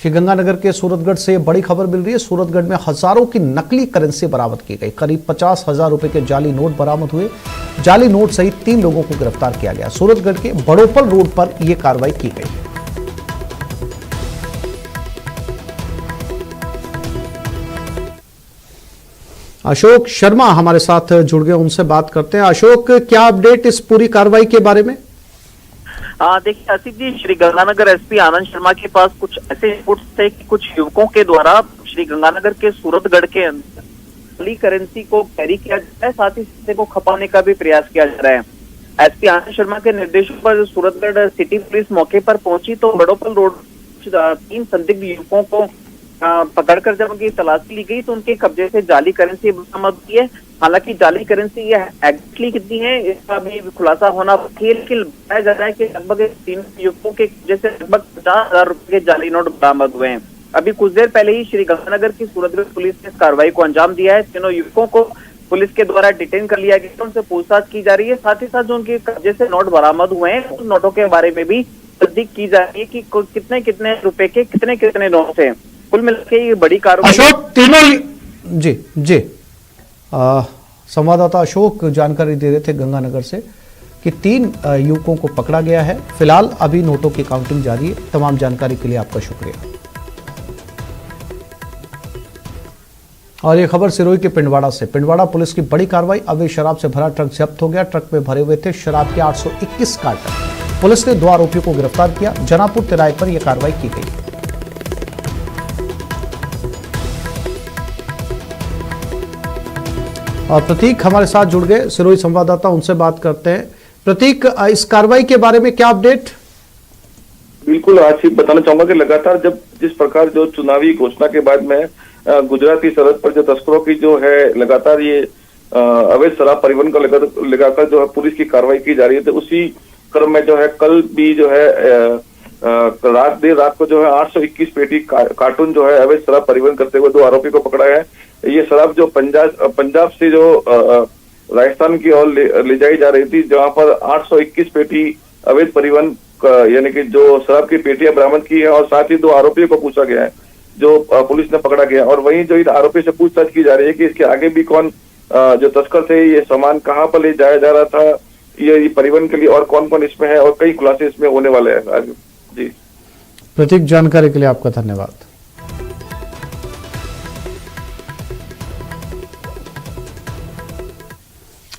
श्रीगंगानगर के सूरतगढ़ से बड़ी खबर मिल रही है। सूरतगढ़ में हजारों की नकली करेंसी बरामद की गई। करीब 50,000 रुपए के जाली नोट बरामद हुए। जाली नोट सहित 3 लोगों को गिरफ्तार किया गया। सूरतगढ़ के बड़ोपल रोड पर यह कार्रवाई की गई। अशोक शर्मा हमारे साथ जुड़ गए, उनसे बात करते हैं। अशोक, क्या अपडेट इस पूरी कार्रवाई के बारे में? देखिए आसिफ जी, श्रीगंगानगर एसपी आनंद शर्मा के पास कुछ ऐसे रिपोर्ट्स थे कि कुछ युवकों के द्वारा श्रीगंगानगर के सूरतगढ़ के नकली करेंसी को कैरी किया जा रहा है, साथ ही इसे को खपाने का भी प्रयास किया जा रहा है। एसपी आनंद शर्मा के निर्देशों पर सूरतगढ़ सिटी पुलिस मौके पर पहुंची तो बड़ोपल रोड 3 संदिग्ध युवकों को पकड़कर जब उनकी तलाशी ली गई तो उनके कब्जे से जाली करेंसी बरामद हुई है। हालांकि जाली करेंसी ये एग्जैक्टली कितनी है इसका भी खुलासा होना बाकी है, लेकिन बताया जा रहा है कि लगभग 3 युवकों के कब्जे से लगभग 50,000 रुपए के जाली नोट बरामद हुए हैं। अभी कुछ देर पहले ही श्रीगंगानगर की सूरतगढ़ पुलिस ने इस कार्रवाई को अंजाम दिया है। तीनों युवकों को पुलिस के द्वारा डिटेन कर लिया गया, उनसे पूछताछ की जा रही है। साथ ही साथ जो उनके कब्जे से नोट बरामद हुए हैं उन नोटों के बारे में भी तस्दीक की जा रही है कि कितने कितने रुपए के कितने कितने नोट है। कुल मिलकर ये बड़ी कार्रवाई। अशोक, तीनों जी संवाददाता अशोक जानकारी दे रहे थे गंगानगर से कि 3 युवकों को पकड़ा गया है। फिलहाल अभी नोटों की काउंटिंग जारी है। तमाम जानकारी के लिए आपका शुक्रिया। और ये खबर सिरोही के पिंडवाड़ा से। पिंडवाड़ा पुलिस की बड़ी कार्रवाई। अवैध शराब से भरा ट्रक जब्त हो गया। ट्रक में भरे हुए थे शराब के 821 कार्टन। पुलिस ने 2 आरोपियों को गिरफ्तार किया। जनापुर तिराहे पर यह कार्रवाई की गई। और प्रतीक हमारे साथ जुड़ गए, सिरोही संवाददाता, उनसे बात करते हैं। प्रतीक, इस कार्रवाई के बारे में क्या अपडेट? बिल्कुल, आज बताना चाहूंगा कि लगातार जिस प्रकार जो चुनावी घोषणा के बाद में गुजराती सरहद पर जो तस्करों की जो है लगातार ये अवैध शराब परिवहन को लगाकर जो है पुलिस की कार्रवाई की जा रही है, तो उसी क्रम में जो है कल भी जो है देर रात को जो है 821 पेटी कार्टून जो है अवैध शराब परिवहन करते हुए 2 आरोपी को पकड़ा है। ये शराब जो पंजाब से जो राजस्थान की ओर ले जाई जा रही थी, जहां पर 821 पेटी अवैध परिवहन यानी कि जो शराब की पेटियां बरामद की है और साथ ही 2 आरोपियों को पूछा गया है जो पुलिस ने पकड़ा गया। और वहीं जो इन आरोपी से पूछताछ की जा रही है कि इसके आगे भी कौन जो तस्कर थे, ये सामान कहाँ पर ले जाया जा रहा था, ये परिवहन के लिए और कौन कौन इसमें है, और कई खुलासे इसमें होने वाले हैं आज। जी प्रतीक, जानकारी के लिए आपका धन्यवाद।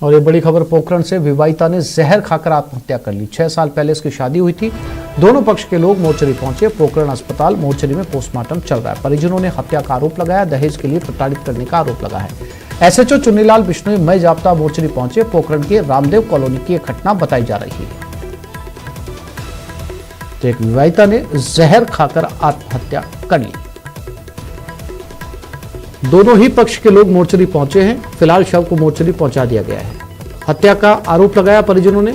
और ये बड़ी खबर पोखरण से। विवाहिता ने जहर खाकर आत्महत्या कर ली। 6 साल पहले इसकी शादी हुई थी। दोनों पक्ष के लोग मोर्चरी पहुंचे। पोखरण अस्पताल मोर्चरी में पोस्टमार्टम चल रहा है। परिजनों ने हत्या का आरोप लगाया। दहेज के लिए प्रताड़ित करने का आरोप लगा है। एसएचओ चुन्नीलाल बिश्नोई मई जाप्ता मोर्चरी पहुंचे। पोखरण के रामदेव कॉलोनी की एक घटना बताई जा रही है। तो एक विवाहिता ने जहर खाकर आत्महत्या कर ली। दोनों ही पक्ष के लोग मोर्चरी पहुंचे हैं। फिलहाल शव को मोर्चरी पहुंचा दिया गया है। हत्या का आरोप लगाया परिजनों ने।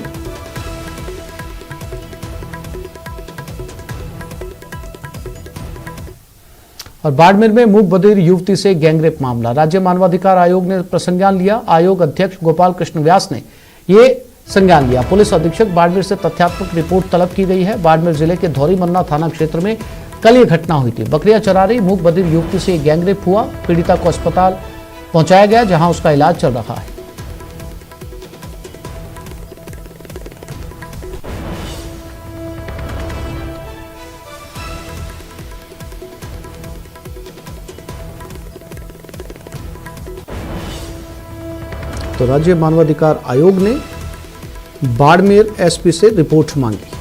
और बाड़मेर में मूक बधिर युवती से गैंगरेप मामला। राज्य मानवाधिकार आयोग ने संज्ञान लिया। आयोग अध्यक्ष गोपाल कृष्ण व्यास ने ये संज्ञान लिया। पुलिस अधीक्षक बाड़मेर से तथ्यात्मक रिपोर्ट तलब की गई है। बाड़मेर जिले के धौरी मन्ना थाना क्षेत्र में कल ये घटना हुई थी। बकरियां चरा रही मूक बधिर युवती से गैंगरेप हुआ। पीड़िता को अस्पताल पहुंचाया गया, जहां उसका इलाज चल रहा है। तो राज्य मानवाधिकार आयोग ने बाड़मेर एसपी से रिपोर्ट मांगी।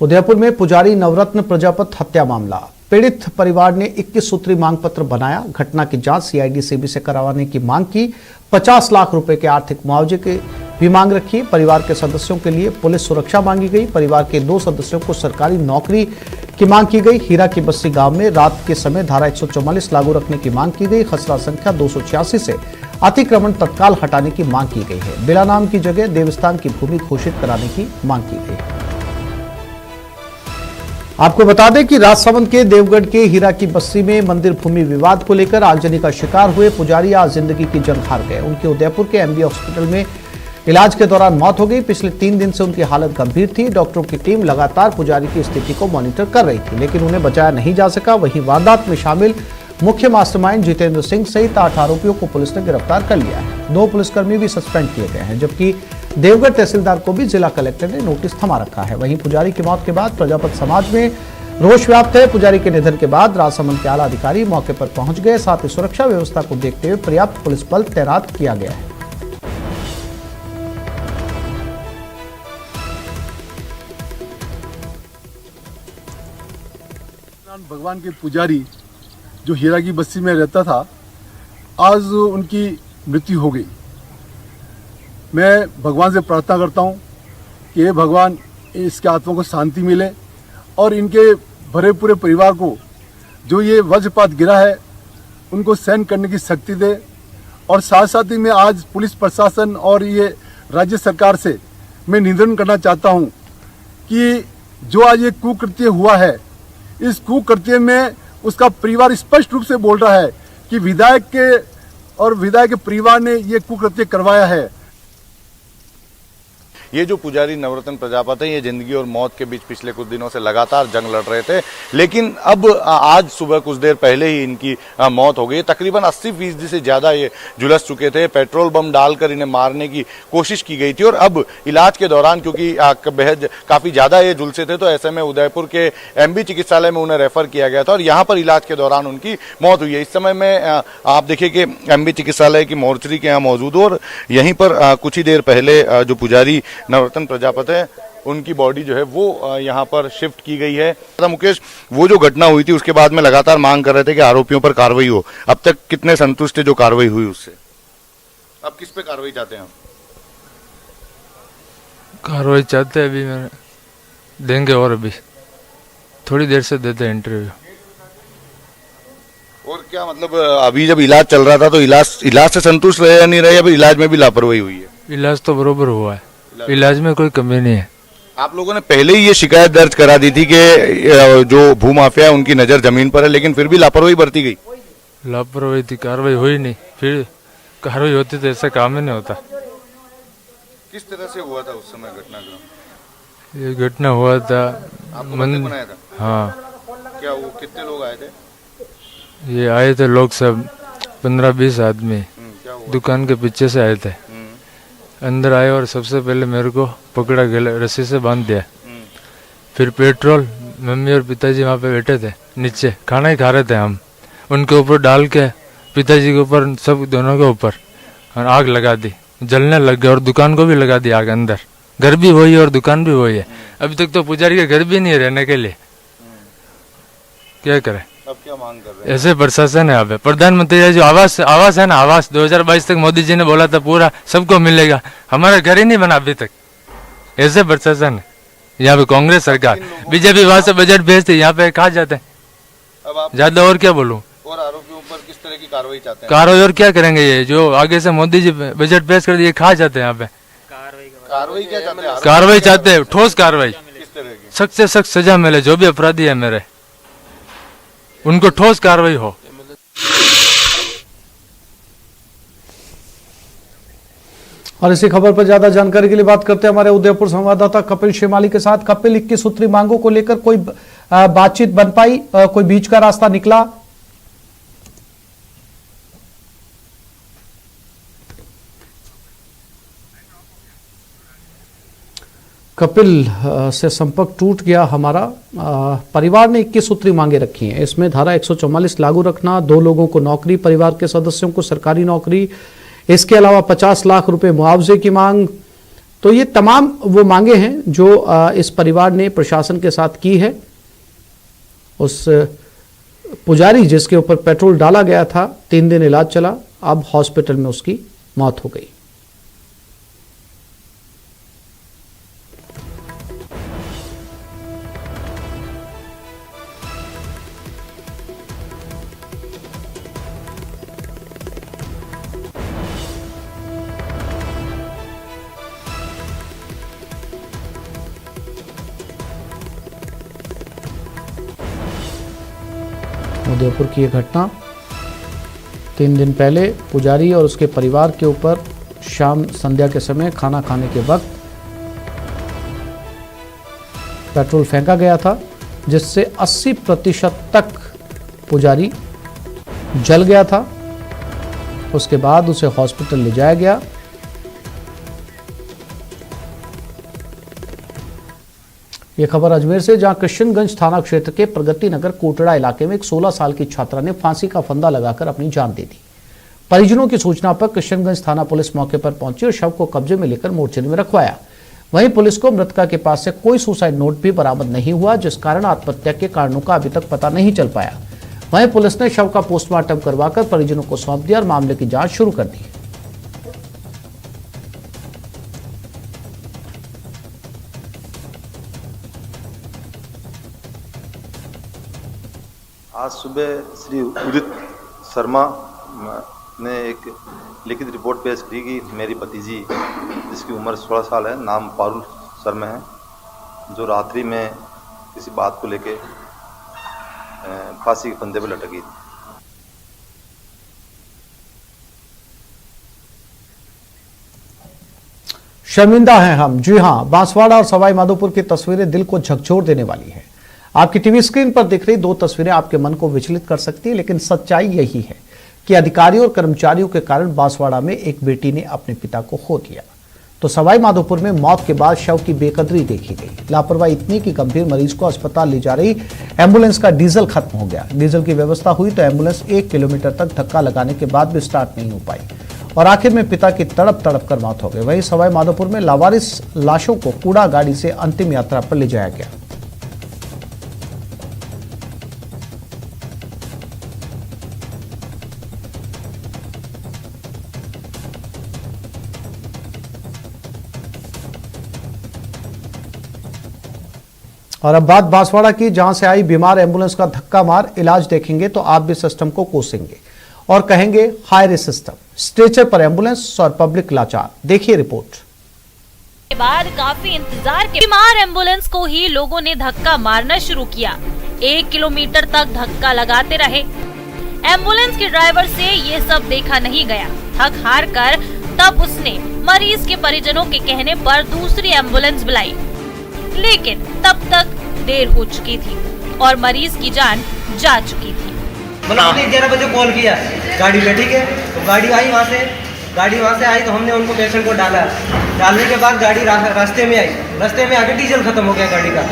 उदयपुर में पुजारी नवरत्न प्रजापत हत्या मामला। पीड़ित परिवार ने 21 सूत्री मांग पत्र बनाया। घटना की जांच सीआईडी सीबी से करवाने की मांग की। 50 लाख रुपए के आर्थिक मुआवजे की भी मांग रखी। परिवार के सदस्यों के लिए पुलिस सुरक्षा मांगी गई। परिवार के 2 सदस्यों को सरकारी नौकरी की मांग की गई। हीरा की बस्ती गांव में रात के समय धारा 144 लागू रखने की मांग की गई। खसरा संख्या 286 से अतिक्रमण तत्काल हटाने की मांग की गई है। बिला नाम की जगह देवस्थान की भूमि घोषित कराने की मांग की गई है। आपको बता दें कि राजसमंद के देवगढ़ के हीरा की बस्ती में मंदिर भूमि विवाद को लेकर आगजनी का शिकार हुए पुजारी आज जिंदगी की जंग हार गए। उनके उदयपुर के एमबी हॉस्पिटल में इलाज के दौरान मौत हो गई। पिछले 3 दिन से उनकी हालत गंभीर थी। डॉक्टरों की टीम लगातार पुजारी की स्थिति को मॉनिटर कर रही थी, लेकिन उन्हें बचाया नहीं जा सका। वहीं वारदात में शामिल मुख्य मास्टरमाइंड जितेंद्र सिंह सहित 8 आरोपियों को पुलिस ने गिरफ्तार कर लिया है। 2 पुलिसकर्मी भी सस्पेंड किए गए हैं, जबकि देवगढ़ तहसीलदार को भी जिला कलेक्टर ने नोटिस थमा रखा है। वहीं पुजारी की मौत के बाद प्रजापत समाज में रोष व्याप्त है। पुजारी के निधन के बाद राजसमंद के आला अधिकारी मौके पर पहुंच गए। साथ ही सुरक्षा व्यवस्था को देखते हुए पर्याप्त पुलिस बल तैनात किया गया है। भगवान के पुजारी जो हीरा की बस्ती में रहता था, आज उनकी मृत्यु हो गई। मैं भगवान से प्रार्थना करता हूँ कि हे भगवान, इसके आत्मा को शांति मिले और इनके भरे पूरे परिवार को जो ये वज्रपात गिरा है उनको सहन करने की शक्ति दे। और साथ साथ ही मैं आज पुलिस प्रशासन और ये राज्य सरकार से मैं निवेदन करना चाहता हूँ कि जो आज ये कुकृत्य हुआ है, इस कुकृत्य में उसका परिवार स्पष्ट रूप से बोल रहा है कि विधायक के परिवार ने ये कुकृत्य करवाया है। ये जो पुजारी नवरत्न प्रजापति हैं, ये जिंदगी और मौत के बीच पिछले कुछ दिनों से लगातार जंग लड़ रहे थे, लेकिन अब आज सुबह कुछ देर पहले ही इनकी मौत हो गई। तकरीबन 80% से ज्यादा ये झुलस चुके थे। पेट्रोल बम डालकर इन्हें मारने की कोशिश की गई थी और अब इलाज के दौरान, क्योंकि बेहद काफी ज्यादा ये झुलसे थे, तो ऐसे में उदयपुर के एमबी चिकित्सालय में उन्हें रेफर किया गया था और यहाँ पर इलाज के दौरान उनकी मौत हुई है। इस समय में आप देखिए कि एमबी चिकित्सालय की मोर्चरी के यहाँ मौजूद हो और यहीं पर कुछ ही देर पहले जो पुजारी नवरत्न प्रजापति है, उनकी बॉडी जो है वो यहाँ पर शिफ्ट की गई है। मुकेश, वो जो घटना हुई थी उसके बाद में लगातार मांग कर रहे थे कि आरोपियों पर कार्रवाई हो। अब तक कितने संतुष्ट है जो कार्रवाई हुई उससे? अब किस पे कार्रवाई चाहते हैं? कार्रवाई चाहते हैं अभी मैं देंगे और अभी थोड़ी देर से देते हैं इंटरव्यू। और क्या मतलब अभी जब इलाज चल रहा था तो इलाज से संतुष्ट रहे या नहीं रहे? अभी इलाज में भी लापरवाही हुई है? इलाज तो बरोबर हुआ है, इलाज में कोई कमी नहीं है। आप लोगों ने पहले ही ये शिकायत दर्ज करा दी थी कि जो भूमाफिया है उनकी नजर जमीन पर है, लेकिन फिर भी लापरवाही बरती गई। लापरवाही थी, कार्रवाई हुई नहीं। फिर कार्रवाई होती तो ऐसा काम ही नहीं होता। किस तरह से हुआ था उस समय घटनाक्रम? ये घटना हुआ था बनाया था? हाँ। क्या वो कितने लोग आए थे? ये आए थे लोग सब 15-20 आदमी, क्या हुआ? दुकान के पीछे से आए थे। अंदर आए और सबसे पहले मेरे को पकड़ा, गले रस्सी से बांध दिया। फिर पेट्रोल, मम्मी और पिताजी वहाँ पे बैठे थे नीचे, खाना ही खा रहे थे हम, उनके ऊपर डाल के पिताजी के ऊपर, सब दोनों के ऊपर, और आग लगा दी। जलने लग गया और दुकान को भी लगा दी आग। अंदर घर भी वही है और दुकान भी वही है। अभी तक तो पुजारी के घर भी नहीं है रहने के लिए। क्या करें? अब क्या मांग कर रहे हैं? ऐसे प्रशासन है। अब प्रधानमंत्री का जो आवास है ना, आवास 2022 तक मोदी जी ने बोला था पूरा सबको मिलेगा, हमारा घर ही नहीं बना अभी तक। ऐसे प्रशासन है यहाँ पे। कांग्रेस सरकार, बीजेपी वहां से बजट भेजते, यहाँ पे कहा जाते हैं। अब आप ज्यादा और क्या बोलूं? और आरोपियों पर किस तरह की कार्रवाई चाहते हैं? कार्रवाई और क्या करेंगे? ये जो आगे से मोदी जी बजट पेश कर दिए, कहा जाते हैं यहाँ पे। कार्रवाई क्या चाहते हैं? कार्रवाई चाहते हैं, ठोस कार्रवाई, किस तरह की? सख्त से सख्त सजा मिले। जो भी अपराधी है मेरे, उनको ठोस कार्रवाई हो। और इसी खबर पर ज्यादा जानकारी के लिए बात करते हैं हमारे उदयपुर संवाददाता कपिल शेमाली के साथ। कपिल, 21 सूत्री मांगों को लेकर कोई बातचीत बन पाई? कोई बीच का रास्ता निकला? कपिल से संपर्क टूट गया हमारा। परिवार ने 21 सूत्री मांगे रखी हैं। इसमें धारा 144 लागू रखना, 2 लोगों को नौकरी, परिवार के सदस्यों को सरकारी नौकरी, इसके अलावा 50 लाख रुपए मुआवजे की मांग। तो ये तमाम वो मांगे हैं जो इस परिवार ने प्रशासन के साथ की है। उस पुजारी जिसके ऊपर पेट्रोल डाला गया था, 3 दिन इलाज चला, अब हॉस्पिटल में उसकी मौत हो गई। उदयपुर की यह घटना 3 दिन पहले पुजारी और उसके परिवार के ऊपर शाम संध्या के समय खाना खाने के वक्त पेट्रोल फेंका गया था, जिससे 80% तक पुजारी जल गया था। उसके बाद उसे हॉस्पिटल ले जाया गया। यह खबर अजमेर से, जहां किशनगंज थाना क्षेत्र के प्रगति नगर कोटड़ा इलाके में एक 16 साल की छात्रा ने फांसी का फंदा लगाकर अपनी जान दे दी। परिजनों की सूचना पर किशनगंज थाना पुलिस मौके पर पहुंची और शव को कब्जे में लेकर मोर्चरी में रखवाया। वहीं पुलिस को मृतका के पास से कोई सुसाइड नोट भी बरामद नहीं हुआ, जिस कारण आत्महत्या के कारणों का अभी तक पता नहीं चल पाया। वहीं पुलिस ने शव का पोस्टमार्टम करवाकर परिजनों को सौंप दिया और मामले की जांच शुरू कर दी। आज सुबह श्री उदित शर्मा ने एक लिखित रिपोर्ट पेश की कि मेरी भतीजी, जिसकी उम्र 16 साल है, नाम पारुल शर्मा है, जो रात्रि में किसी बात को लेके फांसी के फंदे पर लटकी थी। शर्मिंदा हैं हम। जी हां, बांसवाड़ा और सवाई माधोपुर की तस्वीरें दिल को झकझोर देने वाली है। आपकी टीवी स्क्रीन पर दिख रही 2 तस्वीरें आपके मन को विचलित कर सकती है, लेकिन सच्चाई यही है कि अधिकारियों और कर्मचारियों के कारण बांसवाड़ा में एक बेटी ने अपने पिता को खो दिया, तो सवाई माधोपुर में मौत के बाद शव की बेकदरी देखी गई। लापरवाही इतनी कि गंभीर मरीज को अस्पताल ले जा रही एम्बुलेंस का डीजल खत्म हो गया। डीजल की व्यवस्था हुई तो एम्बुलेंस 1 किलोमीटर तक धक्का लगाने के बाद भी स्टार्ट नहीं हो पाई और आखिर में पिता की तड़प कर मौत हो गई। वहीं सवाई माधोपुर में लावारिस लाशों को कूड़ा गाड़ी से अंतिम यात्रा पर ले जाया गया। और अब बात बांसवाड़ा की, जहां से आई बीमार एम्बुलेंस का धक्का मार इलाज देखेंगे तो आप भी सिस्टम को कोसेंगे और कहेंगे हाय रे सिस्टम। स्ट्रेचर पर एम्बुलेंस और पब्लिक लाचार। देखिए रिपोर्ट। के बाद काफी इंतजार के बीमार एम्बुलेंस को ही लोगों ने धक्का मारना शुरू किया। 1 किलोमीटर तक धक्का लगाते रहे। एम्बुलेंस के ड्राइवर से ये सब देखा नहीं गया। थक हार कर तब उसने मरीज के परिजनों के कहने पर दूसरी एम्बुलेंस बुलाई, लेकिन तब तक देर हो चुकी थी और मरीज की जान जा चुकी थी। मतलब 11 बजे कॉल किया गाड़ी पे, ठीक है, तो गाड़ी वहाँ से आई तो हमने उनको पेशेंट को डालने के बाद गाड़ी रास्ते में आई। रास्ते में आके डीजल खत्म हो गया गाड़ी का।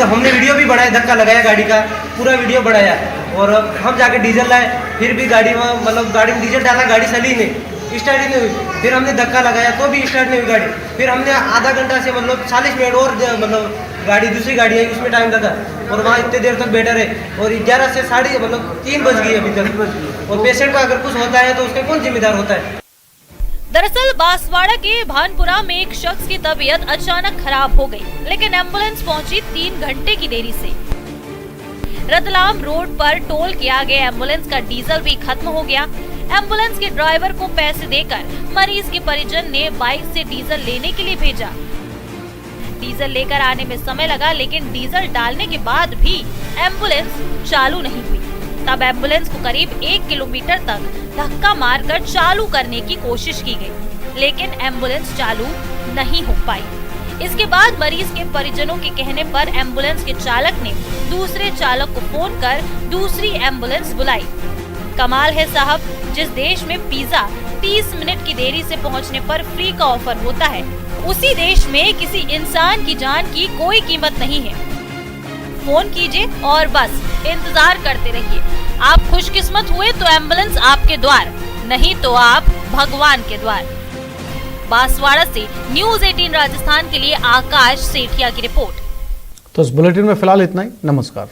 हमने वीडियो भी बढ़ाया, धक्का लगाया गाड़ी का, पूरा वीडियो बढ़ाया और हम जाके डीजल लाए। फिर भी गाड़ी में डीजल डाला, गाड़ी चली नहीं, स्टार्ट ही नहीं हुई। फिर हमने धक्का लगाया तो भी स्टार्ट नहीं हुई गाड़ी। फिर हमने आधा घंटा से 40 मिनट और दूसरी गाड़ी आई, उसमें टाइम लगा और वहाँ इतने देर तक बैठा रहे और 11 से 3 बज गई अभी तक। और पेशेंट का अगर कुछ होता है तो उसका कौन जिम्मेदार होता है? दरअसल बांसवाड़ा के भानपुरा में एक शख्स की तबीयत अचानक खराब हो गई, लेकिन एम्बुलेंस पहुंची 3 घंटे की देरी से। रतलाम रोड पर टोल किया गया एम्बुलेंस का डीजल भी खत्म हो गया। एम्बुलेंस के ड्राइवर को पैसे देकर मरीज के परिजन ने बाइक से डीजल लेने के लिए भेजा। डीजल लेकर आने में समय लगा, लेकिन डीजल डालने के बाद भी एम्बुलेंस चालू नहीं हुई। तब एम्बुलेंस को करीब 1 किलोमीटर तक धक्का मारकर चालू करने की कोशिश की गई, लेकिन एम्बुलेंस चालू नहीं हो पाई। इसके बाद मरीज के परिजनों के कहने पर एम्बुलेंस के चालक ने दूसरे चालक को फोन कर दूसरी एम्बुलेंस बुलाई। कमाल है साहब, जिस देश में पिज्जा 30 मिनट की देरी से पहुंचने पर फ्री का ऑफर होता है, उसी देश में किसी इंसान की जान की कोई कीमत नहीं है। फोन कीजिए और बस इंतजार करते रहिए। आप खुशकिस्मत हुए तो एम्बुलेंस आपके द्वार, नहीं तो आप भगवान के द्वार। बांसवाड़ा से न्यूज़ 18 राजस्थान के लिए आकाश सेठिया की रिपोर्ट। तो इस बुलेटिन में फिलहाल इतना ही। नमस्कार।